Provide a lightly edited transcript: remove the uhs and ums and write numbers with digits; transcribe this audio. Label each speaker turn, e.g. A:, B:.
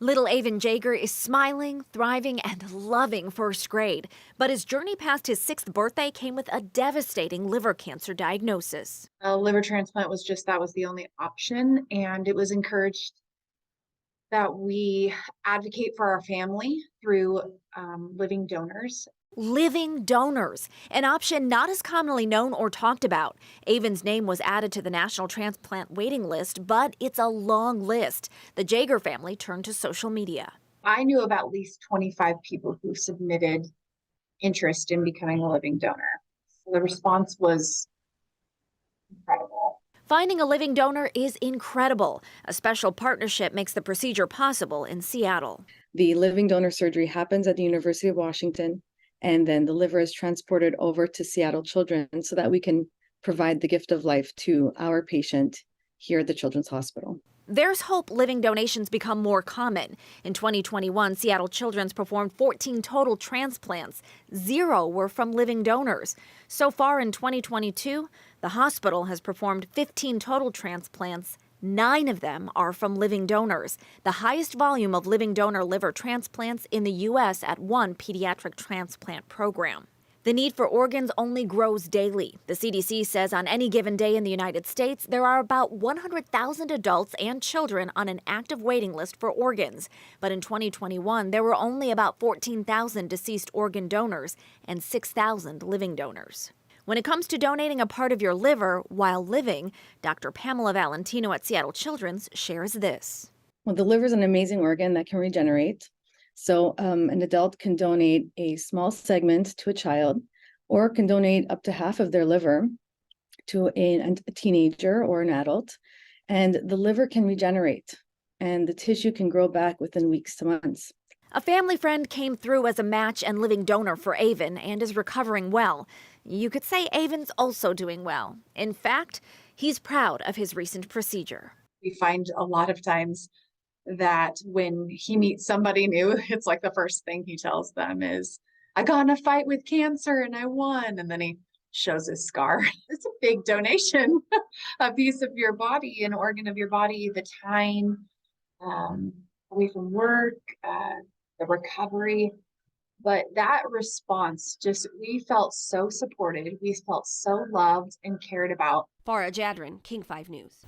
A: Little Avon Jaeger is smiling, thriving, and loving first grade. But his journey past his sixth birthday came with a devastating liver cancer diagnosis.
B: A liver transplant that was the only option, and it was encouraged that we advocate for our family through living donors.
A: Living donors, an option not as commonly known or talked about. Avon's name was added to the National Transplant waiting list, but it's a long list. The Jaeger family turned to social media.
B: I knew about at least 25 people who submitted interest in becoming a living donor. So the response was incredible.
A: Finding a living donor is incredible. A special partnership makes the procedure possible in Seattle.
C: The living donor surgery happens at the University of Washington, and then the liver is transported over to Seattle Children so that we can provide the gift of life to our patient here at the Children's Hospital.
A: There's hope living donations become more common. In 2021, Seattle Children's performed 14 total transplants. 0 were from living donors. So far in 2022, the hospital has performed 15 total transplants. 9 of them are from living donors, the highest volume of living donor liver transplants in the U.S. at one pediatric transplant program. The need for organs only grows daily. The CDC says on any given day in the United States, there are about 100,000 adults and children on an active waiting list for organs. But in 2021, there were only about 14,000 deceased organ donors and 6,000 living donors. When it comes to donating a part of your liver while living, Dr. Pamela Valentino at Seattle Children's shares this.
C: Well, the liver is an amazing organ that can regenerate. So an adult can donate a small segment to a child or can donate up to half of their liver to a teenager or an adult. And the liver can regenerate and the tissue can grow back within weeks to months.
A: A family friend came through as a match and living donor for Avon and is recovering well. You could say Avon's also doing well. In fact, he's proud of his recent procedure.
B: We find a lot of times that when he meets somebody new, it's like the first thing he tells them is, I got in a fight with cancer and I won. And then he shows his scar. It's a big donation, a piece of your body, an organ of your body, the time away from work, the recovery. But that response, we felt so supported. We felt so loved and cared about.
D: Farah Jadrin, King 5 News.